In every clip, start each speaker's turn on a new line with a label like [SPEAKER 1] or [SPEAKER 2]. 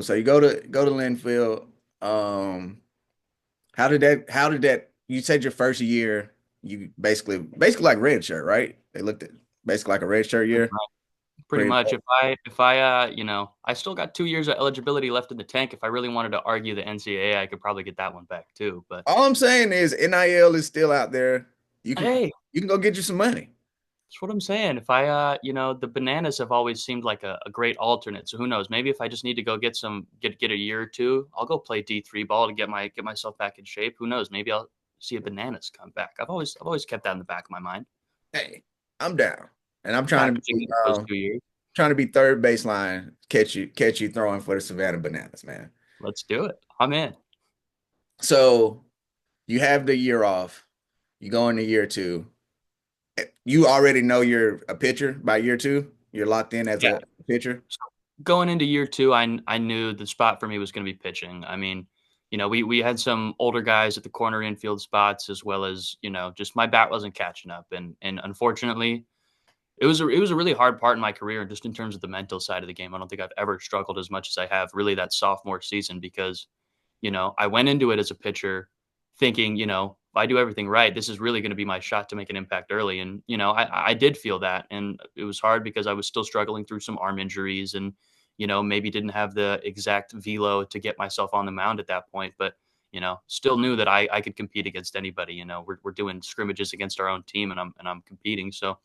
[SPEAKER 1] So you go to Linfield. Um, how did that you said your first year you basically like red shirt, right? They looked at basically like a red shirt
[SPEAKER 2] Pretty
[SPEAKER 1] year.
[SPEAKER 2] much. Pretty
[SPEAKER 1] Pretty
[SPEAKER 2] much. If I, I still got 2 years of eligibility left in the tank. If I really wanted to argue the NCAA, I could probably get that one back too. But
[SPEAKER 1] All I'm saying is NIL is still out there. You can
[SPEAKER 2] hey,
[SPEAKER 1] you can go get you some money.
[SPEAKER 2] that's what I'm saying. If I, the bananas have always seemed like a great alternate. So who knows? Maybe if I just need to go get a year or two, I'll go play D3 ball to get myself back in shape. Who knows? Maybe I'll see a bananas come back. I've always kept that in the back of my mind.
[SPEAKER 1] Hey, I'm down. And I'm
[SPEAKER 2] Packaging it for those 2 years.
[SPEAKER 1] trying to be third baseline, catch you throwing for the Savannah Bananas, man.
[SPEAKER 2] Let's do it. I'm in.
[SPEAKER 1] So you have the year off. You go into year two. You already know you're a pitcher by year two. You're locked in as
[SPEAKER 2] Yeah.
[SPEAKER 1] a pitcher.
[SPEAKER 2] So going into year two, I knew the spot for me was going to be pitching. I mean, we had some older guys at the corner infield spots as well as just my bat wasn't catching up, and unfortunately, it was a really hard part in my career, and just in terms of the mental side of the game. I don't think I've ever struggled as much as I have really that sophomore season because I went into it as a pitcher thinking, if I do everything right, this is really going to be my shot to make an impact early. And, I did feel that. And it was hard because I was still struggling through some arm injuries and, maybe didn't have the exact velo to get myself on the mound at that point. But, still knew that I could compete against anybody. We're doing scrimmages against our own team and I'm competing. So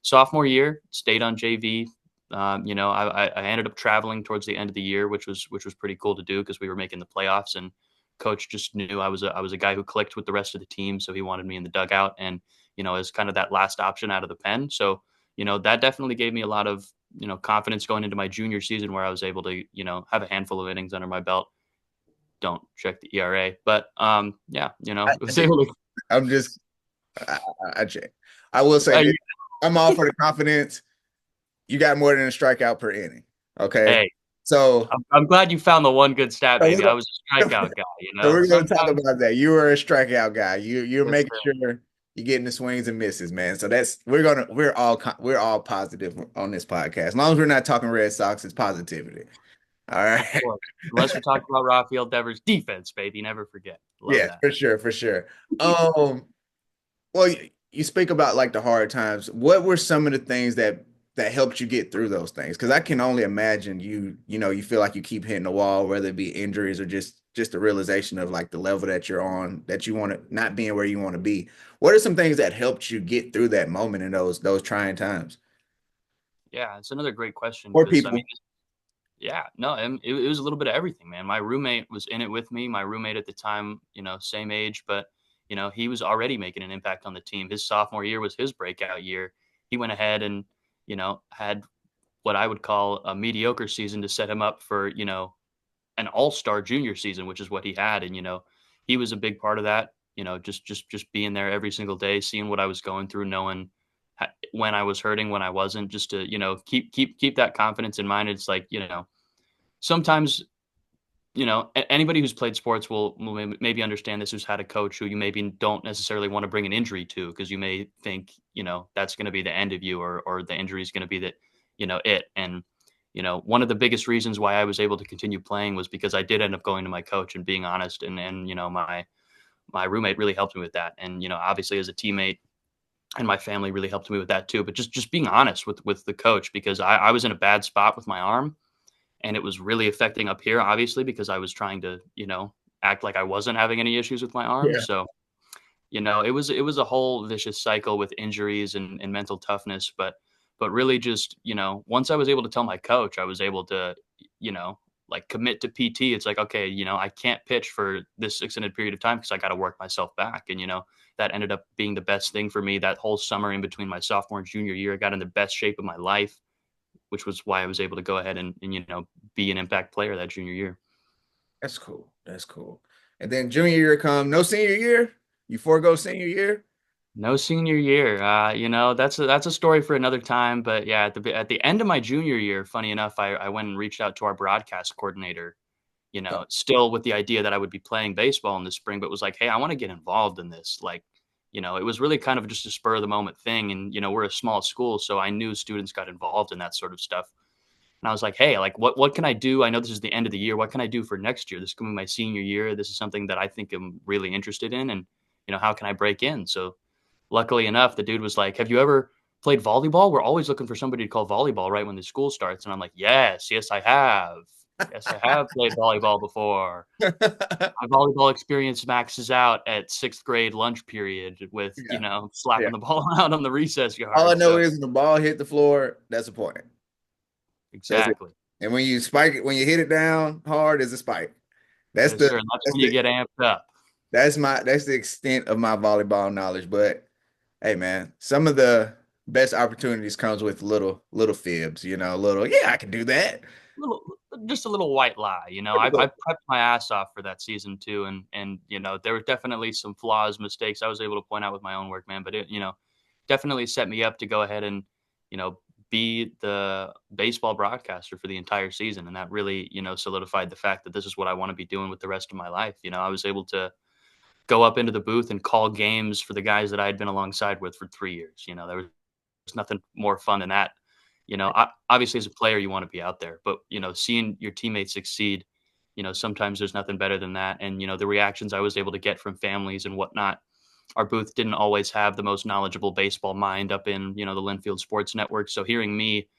[SPEAKER 2] sophomore year, stayed on JV. I ended up traveling towards the end of the year, which was pretty cool to do because we were making the playoffs, and coach just knew I was a guy who clicked with the rest of the team, so he wanted me in the dugout and as kind of that last option out of the pen. So that definitely gave me a lot of confidence going into my junior season where I was able to have a handful of innings under my belt. Don't check the ERA, but yeah, it
[SPEAKER 1] I
[SPEAKER 2] was
[SPEAKER 1] check.
[SPEAKER 2] able to.
[SPEAKER 1] I'm just I check. I will say this. I'm all for the confidence. You got more than a strikeout per inning. Okay.
[SPEAKER 2] Hey,
[SPEAKER 1] So
[SPEAKER 2] I'm glad you found the one good stat,
[SPEAKER 1] so
[SPEAKER 2] baby.
[SPEAKER 1] we're
[SPEAKER 2] I was a strikeout guy,
[SPEAKER 1] so we're gonna talk
[SPEAKER 2] Sometimes,
[SPEAKER 1] about that. You are a strikeout guy. You're
[SPEAKER 2] yes,
[SPEAKER 1] making
[SPEAKER 2] sir.
[SPEAKER 1] sure you're getting the swings and misses, man. So that's we're all positive on this podcast. As long as we're not talking Red Sox, it's positivity. All
[SPEAKER 2] Of
[SPEAKER 1] right.
[SPEAKER 2] course. Unless we're talking about Rafael Devers' defense, baby. Never forget. Love
[SPEAKER 1] Yes,
[SPEAKER 2] that.
[SPEAKER 1] for sure, for sure. Well, you speak about like the hard times. What were some of the things that helped you get through those things? Because I can only imagine you feel like you keep hitting the wall, whether it be injuries or just the realization of like the level that you're on, that you want to not being where you want to be. What are some things that helped you get through that moment in those trying times?
[SPEAKER 2] Yeah, it's another great question
[SPEAKER 1] Or
[SPEAKER 2] because, I mean,
[SPEAKER 1] people.
[SPEAKER 2] yeah, no, it was a little bit of everything, man. My roommate was in it with me. My roommate at the time, same age, but, he was already making an impact on the team. His sophomore year was his breakout year. He went ahead and, had what I would call a mediocre season to set him up for, an all-star junior season, which is what he had. And, he was a big part of that, just being there every single day, seeing what I was going through, knowing when I was hurting, when I wasn't, just to, keep that confidence in mind. It's like, sometimes, anybody who's played sports will maybe understand this, who's had a coach who you maybe don't necessarily want to bring an injury to, because you may think, that's going to be the end of you, or the injury is going to be that, it. And, one of the biggest reasons why I was able to continue playing was because I did end up going to my coach and being honest. And, my roommate really helped me with that. And, obviously as a teammate and my family really helped me with that too. But just being honest with the coach, because I was in a bad spot with my arm, and it was really affecting up here, obviously, because I was trying to, act like I wasn't having any issues with my arm.
[SPEAKER 1] Yeah.
[SPEAKER 2] So, it was a whole vicious cycle with injuries and mental toughness. But really just, once I was able to tell my coach, I was able to, you know, like commit to PT. It's like, okay, I can't pitch for this extended period of time because I got to work myself back. And, that ended up being the best thing for me that whole summer in between my sophomore and junior year. I got in the best shape of my life, which was why I was able to go ahead and be an impact player that junior year.
[SPEAKER 1] That's cool. That's cool. And then junior year come, no senior year. You forego senior year.
[SPEAKER 2] No senior year. That's a story for another time. But yeah, at the end of my junior year, funny enough, I went and reached out to our broadcast coordinator, still with the idea that I would be playing baseball in the spring, but was like, hey, I want to get involved in this. Like, it was really kind of just a spur of the moment thing. And, we're a small school, so I knew students got involved in that sort of stuff. And I was like, "Hey, like, what can I do? I know this is the end of the year. What can I do for next year? This is gonna be my senior year. This is something that I think I'm really interested in, and, how can I break in?" So, luckily enough, the dude was like, "Have you ever played volleyball? We're always looking for somebody to call volleyball right when the school starts." And I'm like, "Yes, yes, I have. Yes, I have played volleyball before. My volleyball experience maxes out at 6th grade lunch period with,
[SPEAKER 1] Yeah. Yeah.
[SPEAKER 2] slapping the ball around on the recess
[SPEAKER 1] All I
[SPEAKER 2] yard."
[SPEAKER 1] know
[SPEAKER 2] So
[SPEAKER 1] is when the ball hit the floor, that's a point. That's it.
[SPEAKER 2] exactly.
[SPEAKER 1] And when you spike it, when you hit it down hard, is a spike. That's
[SPEAKER 2] Yes,
[SPEAKER 1] the
[SPEAKER 2] sir, and that's
[SPEAKER 1] that's
[SPEAKER 2] when you
[SPEAKER 1] the
[SPEAKER 2] get amped up.
[SPEAKER 1] that's the extent of my volleyball knowledge. But hey man, some of the best opportunities comes with little fibs, little, yeah, I can do that.
[SPEAKER 2] Little just a little white lie, I prepped my ass off for that season too, and, there were definitely some flaws, mistakes I was able to point out with my own work, man, but it, definitely set me up to go ahead and, you know, be the baseball broadcaster for the entire season, and that really, solidified the fact that this is what I wanna be doing with the rest of my life. I was able to go up into the booth and call games for the guys that I had been alongside with for 3 years. There was nothing more fun than that. Obviously, as a player, you want to be out there, but seeing your teammates succeed, sometimes there's nothing better than that. And the reactions I was able to get from families and whatnot. Our booth didn't always have the most knowledgeable baseball mind up in the Linfield Sports Network. So hearing me,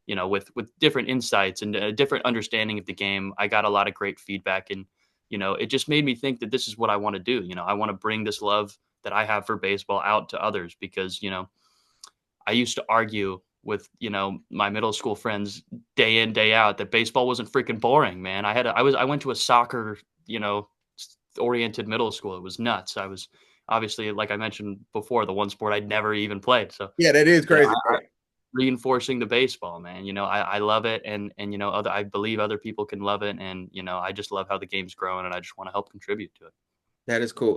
[SPEAKER 2] with different insights and a different understanding of the game, I got a lot of great feedback, and it just made me think that this is what I want to do. I want to bring this love that I have for baseball out to others because I used to argue with, my middle school friends day in, day out that baseball wasn't freaking boring, man. I went to a soccer, oriented middle school. It was nuts. I was obviously, like I mentioned before, the one sport I'd never even played. So,
[SPEAKER 1] Yeah, that is
[SPEAKER 2] you know,
[SPEAKER 1] crazy, right?
[SPEAKER 2] reinforcing the baseball, man. I love it, and I believe other people can love it, and I just love how the game's growing, and I just want to help contribute to it.
[SPEAKER 1] That is cool.